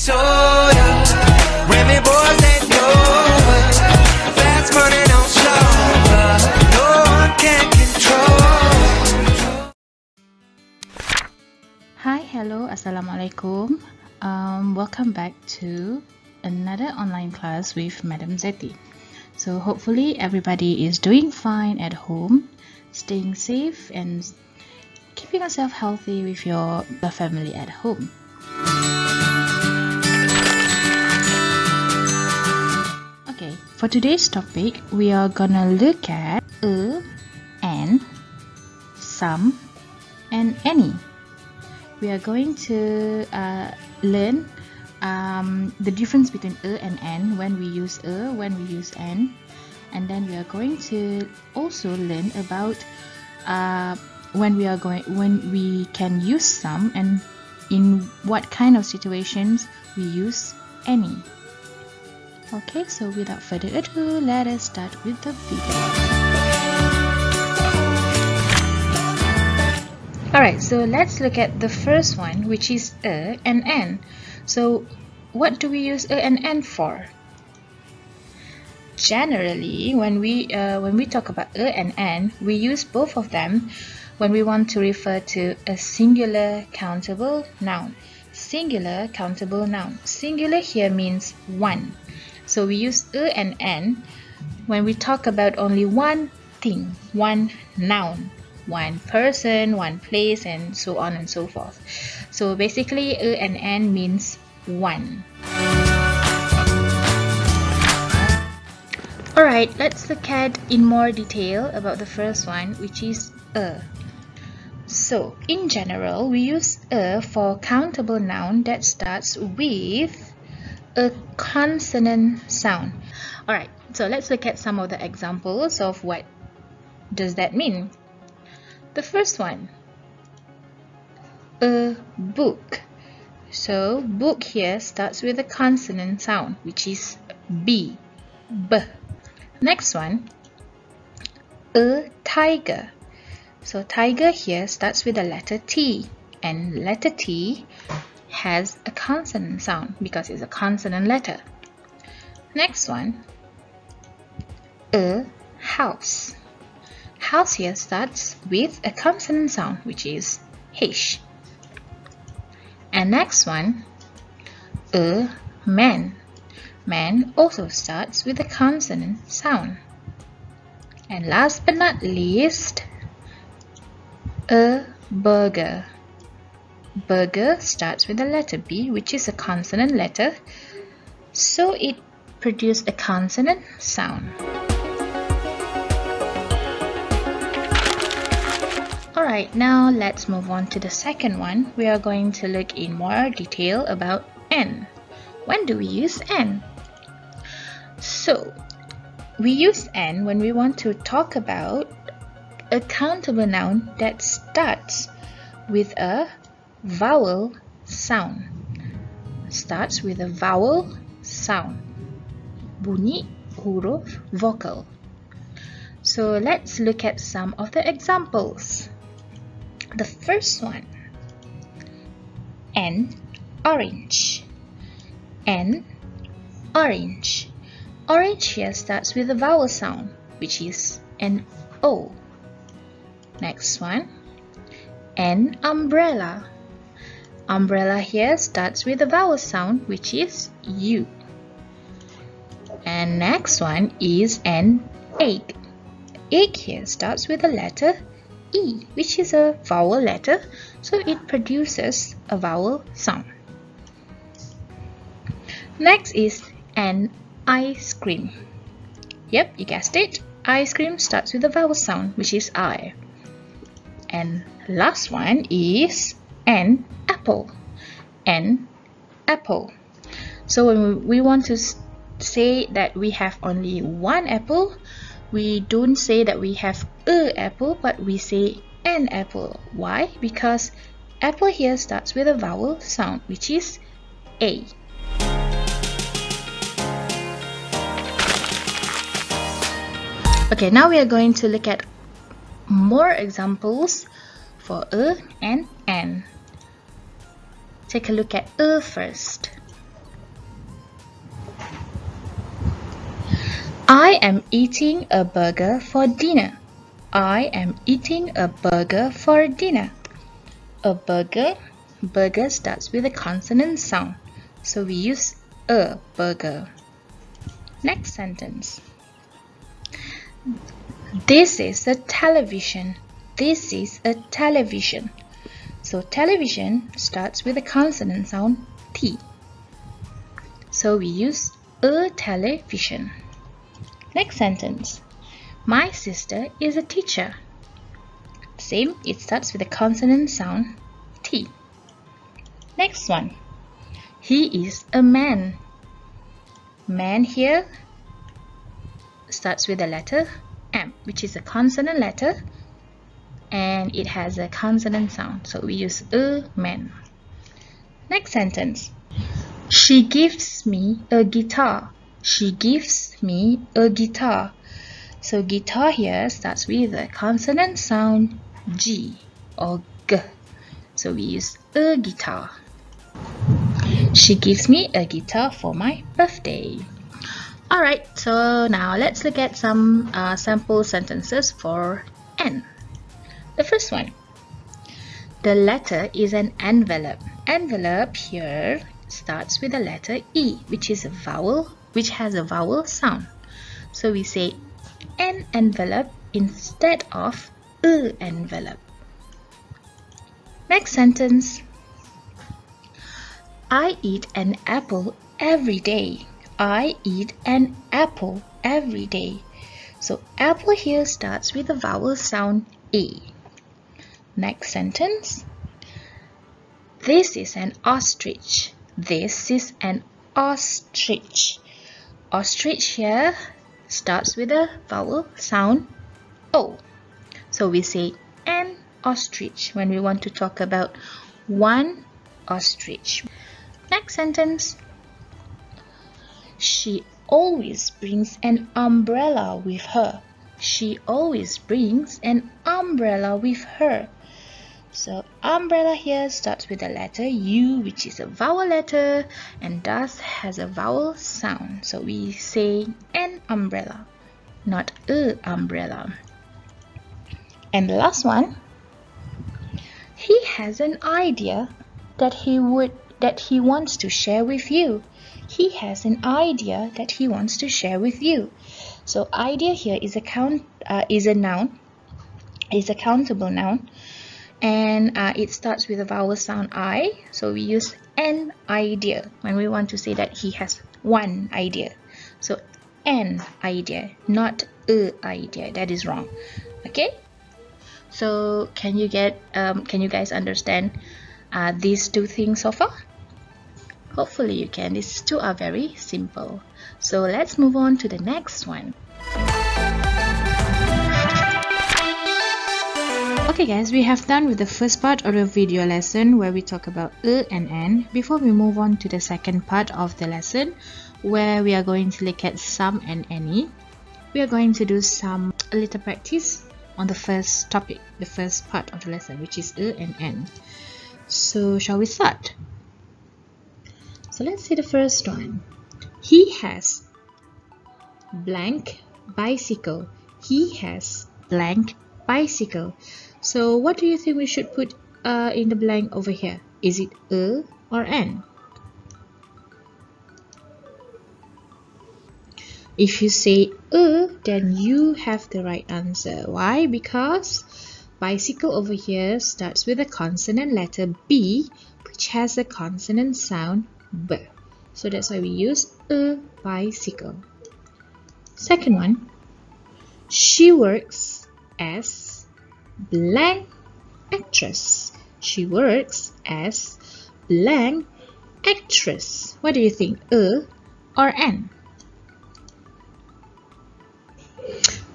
told ya, women boys ain't no fast money don't show, no one can control. Hi, hello, assalamualaikum. Welcome back to another online class with Madam Zeti. So hopefully everybody is doing fine at home, staying safe and keeping yourself healthy with your family at home. Okay, for today's topic, we are gonna look at and, some, and any. We are going to learn the difference between and n, when we use when we use n, and then we are going to also learn about when we can use some and in what kind of situations we use any. Okay, so without further ado, let us start with the video. Alright, so let's look at the first one, which is and n. So what do we use and n for? Generally, when we talk about and n, we use both of them when we want to refer to a singular countable noun. Singular countable noun. Singular here means one. So we use and n when we talk about only one thing, one noun, one person, one place, and so on and so forth. So basically, and n means one. Alright, let's look at in more detail about the first one, which is So, in general, we use for countable noun that starts with a consonant sound. Alright, so let's look at some of the examples of what does that mean. The first one, a book. So, book here starts with a consonant sound, which is B. B. Next one, a tiger. So, tiger here starts with the letter T, and letter T has a consonant sound because it's a consonant letter. Next one, a house. House here starts with a consonant sound, which is H. And next one, a man. Man also starts with a consonant sound. And last but not least, a burger. Burger starts with the letter B, which is a consonant letter, so it produces a consonant sound. Alright, now let's move on to the second one. We are going to look in more detail about n. When do we use n? So, we use n when we want to talk about a countable noun that starts with a vowel sound. Starts with a vowel sound. Bunyi, huruf, vocal. So let's look at some of the examples. The first one, an orange. An orange. Orange here starts with a vowel sound, which is an O. Next one, an umbrella. Umbrella here starts with a vowel sound, which is U. And next one is an egg. Egg here starts with the letter E, which is a vowel letter, so it produces a vowel sound. Next is an ice cream. Yep, you guessed it. Ice cream starts with a vowel sound, which is I. And last one is an apple. An apple. So when we want to say that we have only one apple, we don't say that we have a apple, but we say an apple. Why? Because apple here starts with a vowel sound, which is A. Okay, now we are going to look at more examples for and n. Take a look at first. I am eating a burger for dinner. I am eating a burger for dinner. A burger. Burger starts with a consonant sound, so we use a burger. Next sentence. This is a television. This is a television. So television starts with a consonant sound T. So we use a television. Next sentence. My sister is a teacher. Same, it starts with a consonant sound T. Next one. He is a man. Man here starts with the letter M, which is a consonant letter, and it has a consonant sound, so we use a man. Next sentence. She gives me a guitar. She gives me a guitar. So guitar here starts with a consonant sound G or G, so we use a guitar. She gives me a guitar for my birthday. Alright, so now let's look at some sample sentences for N. The first one. The letter is an envelope. Envelope here starts with the letter E, which is a vowel, which has a vowel sound. So we say an envelope instead of a envelope. Next sentence. I eat an apple every day. I eat an apple every day. So apple here starts with the vowel sound A. Next sentence. This is an ostrich. This is an ostrich. Ostrich here starts with the vowel sound O. So we say an ostrich when we want to talk about one ostrich. Next sentence. She always brings an umbrella with her. She always brings an umbrella with her. So umbrella here starts with the letter U, which is a vowel letter, and thus has a vowel sound. So we say an umbrella, not a umbrella. And the last one. He has an idea that he wants to share with you. He has an idea that he wants to share with you. So idea here is a noun, is a countable noun, and it starts with a vowel sound I. So we use an idea when we want to say that he has one idea. So an idea, not a idea. That is wrong. Okay. So can you guys understand these two things so far? Hopefully you can. These two are very simple. So let's move on to the next one. Okay guys, we have done with the first part of the video lesson where we talk about a and n. Before we move on to the second part of the lesson where we are going to look at some and any, we are going to do a little practice on the first topic, the first part of the lesson, which is a and n. So shall we start? So let's see the first one. He has blank bicycle. He has blank bicycle. So what do you think we should put in the blank over here? Is it a or n? If you say a, then you have the right answer. Why? Because bicycle over here starts with a consonant letter B, which has a consonant sound B. So that's why we use a bicycle. Second one. She works as blank actress. She works as blank actress. What do you think? A or N?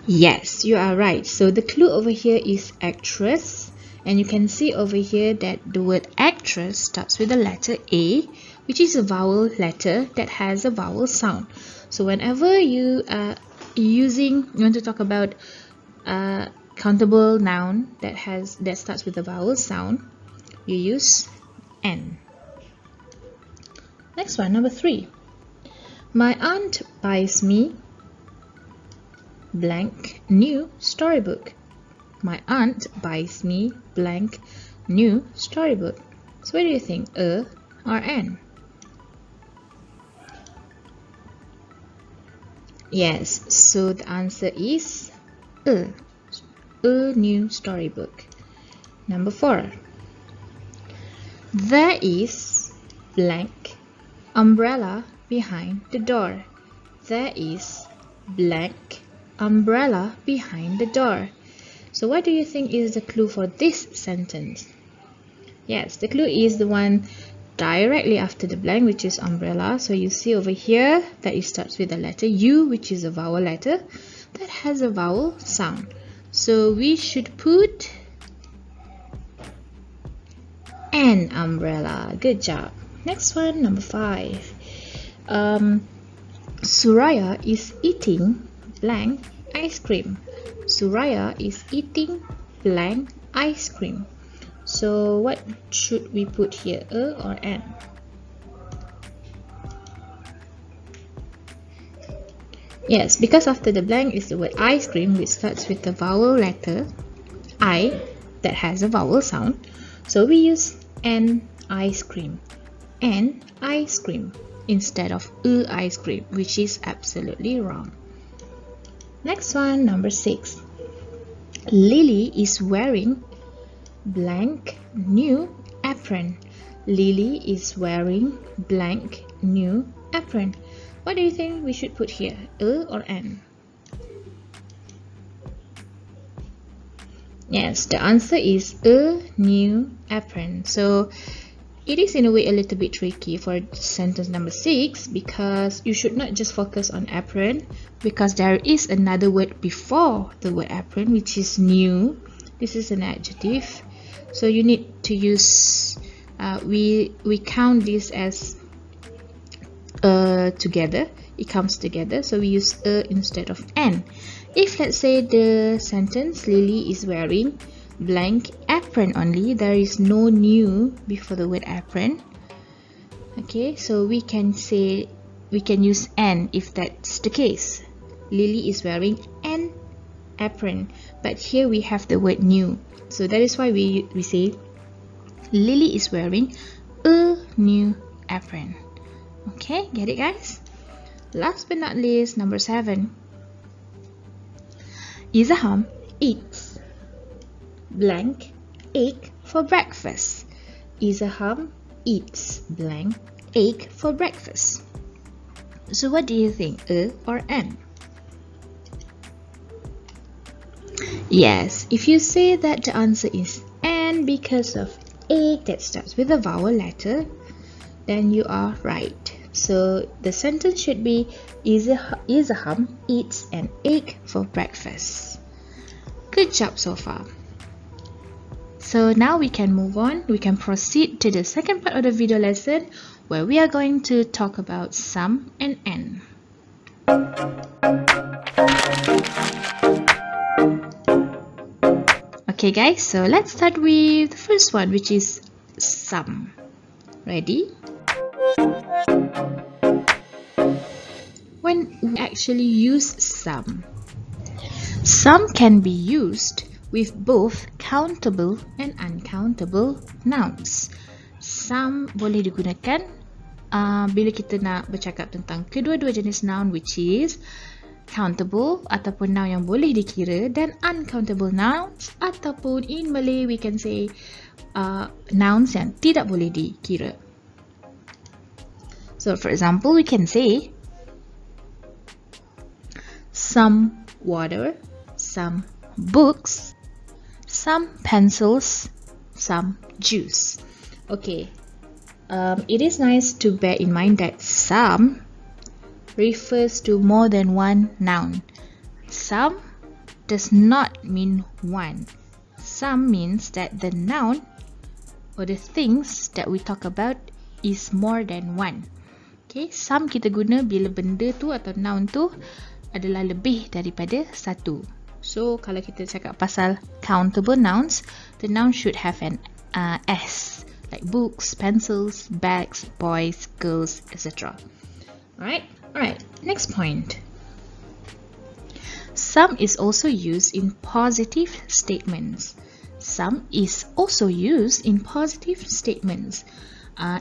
Yes, you are right. So the clue over here is actress, and you can see over here that the word actress starts with the letter A, which is a vowel letter that has a vowel sound. So whenever you want to talk about countable noun that starts with a vowel sound, you use N. Next one, number 3. My aunt buys me blank new storybook. My aunt buys me blank new storybook. So what do you think, a or an? Yes, so the answer is a new storybook. Number 4. There is blank umbrella behind the door. There is blank umbrella behind the door. So what do you think is the clue for this sentence? Yes, the clue is the one directly after the blank, which is umbrella. So you see over here that it starts with the letter U, which is a vowel letter that has a vowel sound. So we should put an umbrella. Good job. Next one, number 5. Suraya is eating blank ice cream. Suraya is eating blank ice cream. So what should we put here, a or an? Yes, because after the blank is the word ice cream, which starts with the vowel letter I that has a vowel sound. So we use an ice cream. An ice cream instead of a ice cream, which is absolutely wrong. Next one, number 6. Lily is wearing blank new apron. Lily is wearing blank new apron. What do you think we should put here, a or an? Yes, the answer is a new apron. So it is in a way a little bit tricky for sentence number 6, because you should not just focus on apron, because there is another word before the word apron, which is new. This is an adjective, so you need to use we count this as together. It comes together, so we use a instead of an. If let's say the sentence Lily is wearing blank apron only, there is no new before the word apron. Okay, so we can use an if that's the case. Lily is wearing an apron, but here we have the word new, so that is why we say Lily is wearing a new apron. Okay, get it, guys? Last but not least, number 7. Izaham eats blank egg for breakfast. Izaham eats blank egg for breakfast. So what do you think, a or an? Yes, if you say that the answer is an because of egg that starts with a vowel letter, then you are right. So the sentence should be Izaham eats an egg for breakfast. Good job so far. So now we can move on. We can proceed to the second part of the video lesson, where we are going to talk about sum and n. Okay guys, so let's start with the first one, which is sum. Ready? When we actually use sum can be used with both countable and uncountable nouns. Sum boleh digunakan bila kita nak bercakap tentang kedua-dua jenis noun, which is countable ataupun noun yang boleh dikira, dan uncountable nouns, ataupun in Malay we can say nouns yang tidak boleh dikira. So for example, we can say some water, some books, some pencils, some juice. Okay, it is nice to bear in mind that some refers to more than one noun. Some does not mean one. Some means that the noun or the things that we talk about is more than one. Okay, some kita guna bila benda tu atau noun tu adalah lebih daripada satu. So kalau kita cakap pasal countable nouns, the noun should have an S, like books, pencils, bags, boys, girls, etc. Alright, next point. Some is also used in positive statements. Some is also used in positive statements.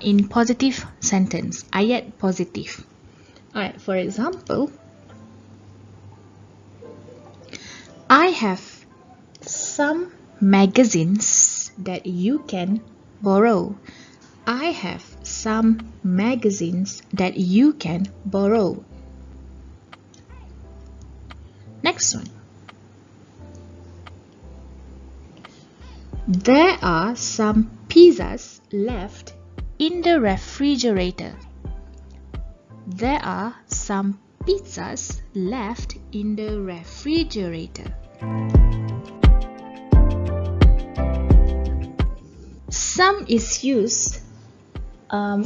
In positive sentence, ayat positif. Alright, for example, I have some magazines that you can borrow. I have some magazines that you can borrow. Next one. There are some pizzas left in the refrigerator. There are some pizzas left in the refrigerator. Some is used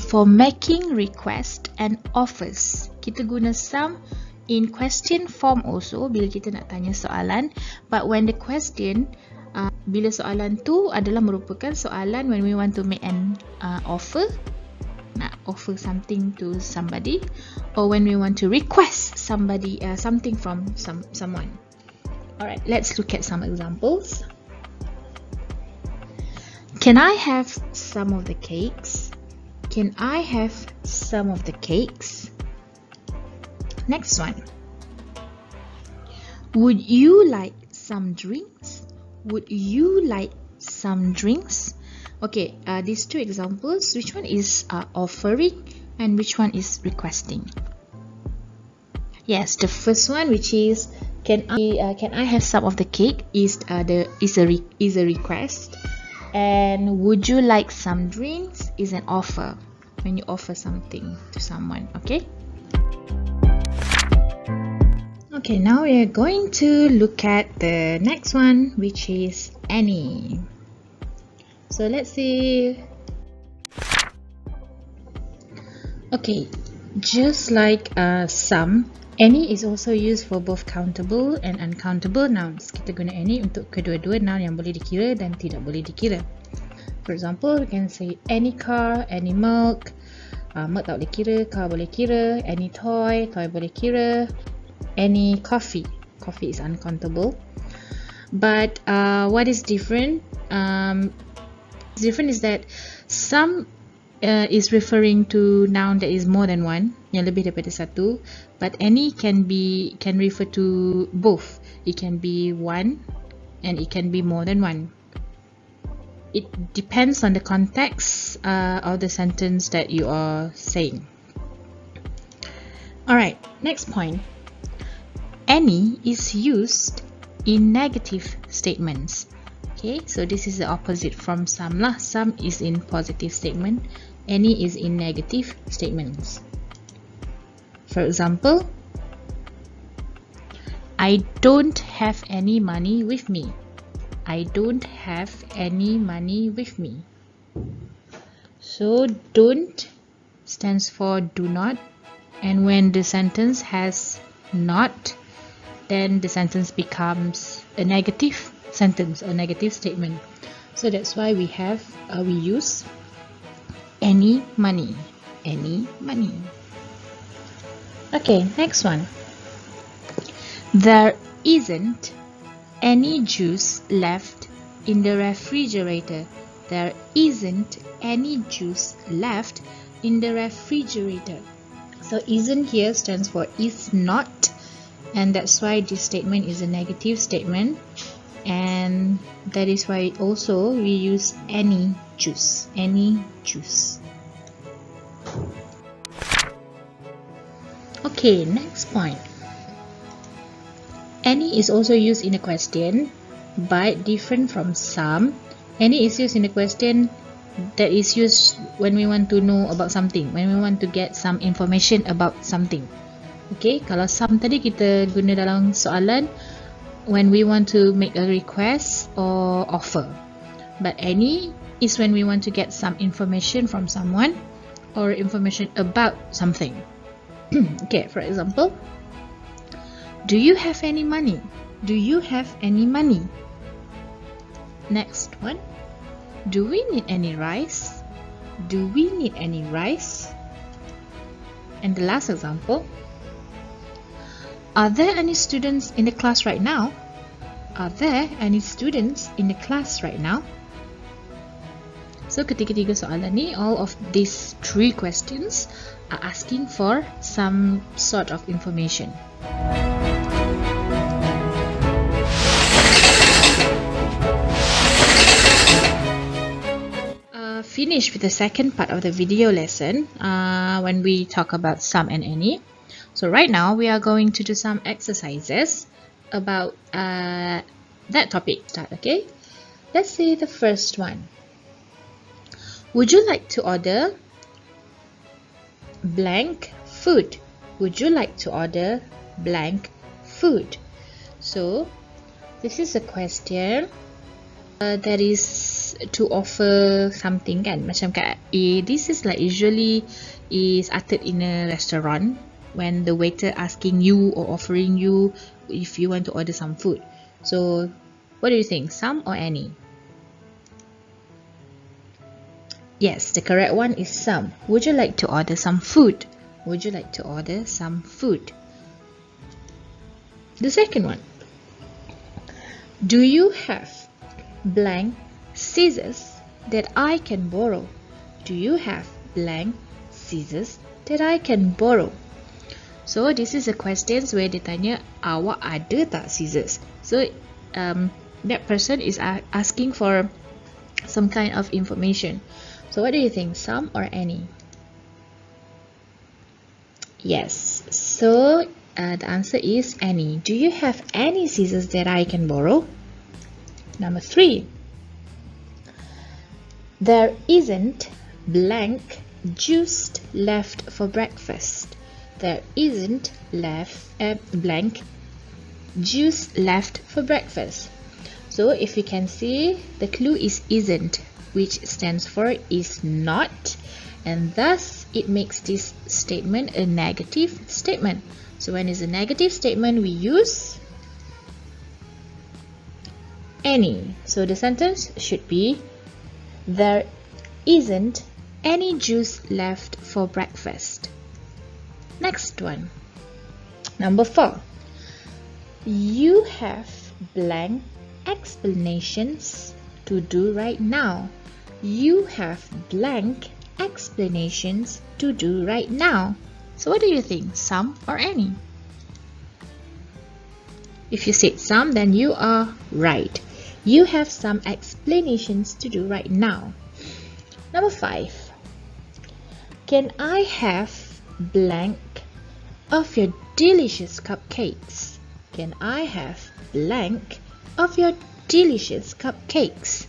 for making request and offers. Kita guna some in question form also bila kita nak tanya soalan, but when the question bila soalan tu adalah merupakan soalan when we want to make an offer, nak offer something to somebody, or when we want to request somebody something from someone. Alright, let's look at some examples. Can I have some of the cakes? Can I have some of the cakes? Next one. Would you like some drinks? Would you like some drinks? Okay, these two examples, which one is offering and which one is requesting? Yes, the first one, which is can I have some of the cake, is a request, and would you like some drinks is an offer, when you offer something to someone. Okay, now we are going to look at the next one, which is any. So let's see. Okay, just like some, any is also used for both countable and uncountable nouns. Kita guna any untuk kedua-dua noun yang boleh dikira dan tidak boleh dikira. For example, we can say any car, any milk. Milk tak boleh kira, car boleh kira. Any toy, toy boleh kira. Any coffee, coffee is uncountable. But what is different? Different is that some is referring to noun that is more than one, yang lebih daripada satu. But any can refer to both. It can be one and it can be more than one. It depends on the context of the sentence that you are saying. Alright, next point. Any is used in negative statements. Okay, so this is the opposite from some lah. Some is in positive statement, any is in negative statements. For example, I don't have any money with me. I don't have any money with me. So don't stands for do not, and when the sentence has not, then the sentence becomes a negative sentence, a negative statement. So that's why we use any money, any money. Okay, next one. There isn't any juice left in the refrigerator. There isn't any juice left in the refrigerator. So isn't here stands for is not, and that's why this statement is a negative statement, and that is why also we use any juice, any juice. Okay, next point. Any is also used in a question, but different from some. Any is used in a question that is used when we want to know about something, when we want to get some information about something. Okay, kalau some tadi kita guna dalam soalan when we want to make a request or offer. But any is when we want to get some information from someone or information about something. Okay, for example, do you have any money? Do you have any money? Next one, do we need any rice? Do we need any rice? And the last example, Are there any students in the class right now? Are there any students in the class right now? So ketiga-tiga soalan ni, all of these three questions are asking for some sort of information. Finish with the second part of the video lesson when we talk about some and any. So right now we are going to do some exercises about that topic. Okay, let's see the first one. Would you like to order blank food? Would you like to order blank food? So this is a question that is to offer something kan, macam kat this is like usually is uttered in a restaurant when the waiter asking you or offering you if you want to order some food. So what do you think, some or any? Yes, the correct one is some. Would you like to order some food? Would you like to order some food? The second one. Do you have blank scissors that I can borrow? Do you have blank scissors that I can borrow? So this is a question where dia tanya, awak ada tak scissors? So that person is asking for some kind of information. So what do you think, some or any? Yes, so the answer is any. Do you have any scissors that I can borrow? Number 3. There isn't blank juice left for breakfast. There isn't blank juice left for breakfast. So if you can see, the clue is isn't, which stands for is not, and thus it makes this statement a negative statement. So when it's a negative statement, we use any. So the sentence should be, there isn't any juice left for breakfast. Next one. Number 4. You have blank explanations to do right now. You have blank explanations to do right now. So what do you think, some or any? If you said some, then you are right. You have some explanations to do right now. Number 5. Can I have blank of your delicious cupcakes? Can I have blank of your delicious cupcakes?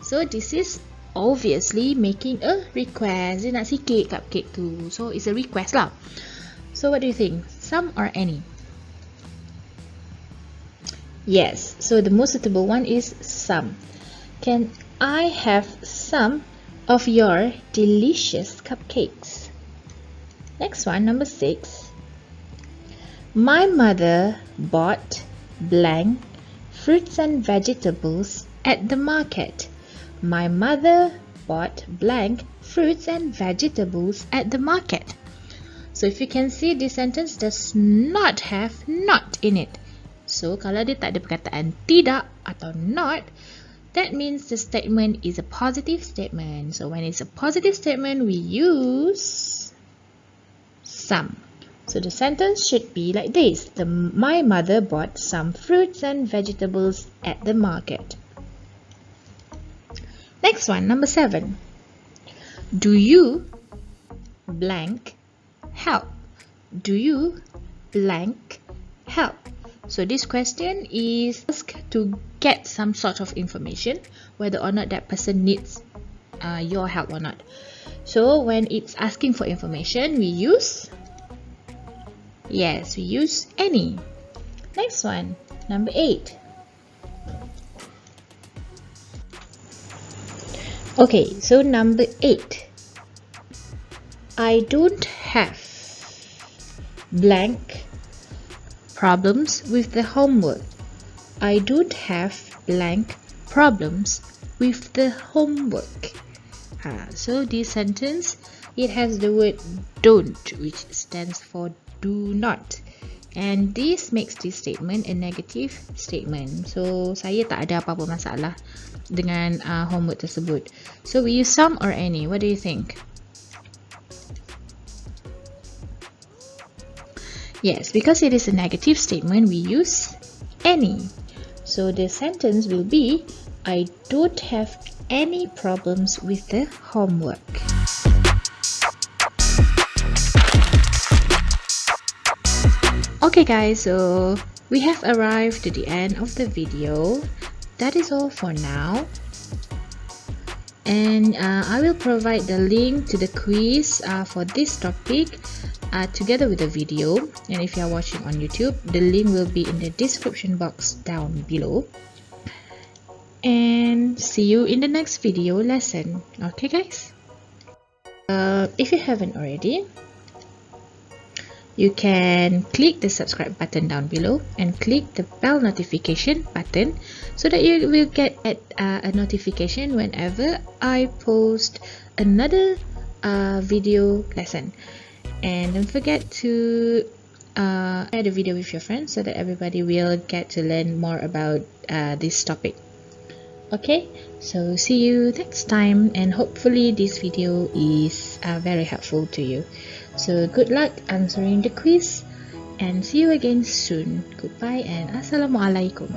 So this is obviously making a request. Dia nak sikit cupcake tu. So it's a request lah. So what do you think, some or any? Yes, so the most suitable one is some. Can I have some of your delicious cupcakes? Next one, number 6. My mother bought blank fruits and vegetables at the market. My mother bought blank fruits and vegetables at the market. So if you can see, this sentence does not have not in it. So kalau dia tak ada perkataan tidak atau not, that means the statement is a positive statement. So when it's a positive statement, we use some. So the sentence should be like this. My mother bought some fruits and vegetables at the market. Next one, number 7. Do you blank help? Do you blank help? So this question is asked to get some sort of information, whether or not that person needs your help or not. So when it's asking for information, we use, yes, we use any. Next one, number 8. Okay, so number 8. I don't have blank problems with the homework. I don't have blank problems with the homework. So this sentence, it has the word don't, which stands for do not. and this makes this statement a negative statement. So saya tak ada apa-apa masalah dengan homework tersebut. So we use some or any. What do you think? Yes, because it is a negative statement, we use any. So the sentence will be, I don't have any problems with the homework. Okay guys, so we have arrived to the end of the video. That is all for now. And I will provide the link to the quiz for this topic together with the video. And if you are watching on YouTube, the link will be in the description box down below. And see you in the next video lesson. Okay guys? If you haven't already, you can click the subscribe button down below and click the bell notification button so that you will get a notification whenever I post another video lesson. And don't forget to share the video with your friends so that everybody will get to learn more about this topic. Okay, so see you next time, and hopefully this video is very helpful to you. So good luck answering the quiz, and see you again soon. Goodbye and Assalamualaikum.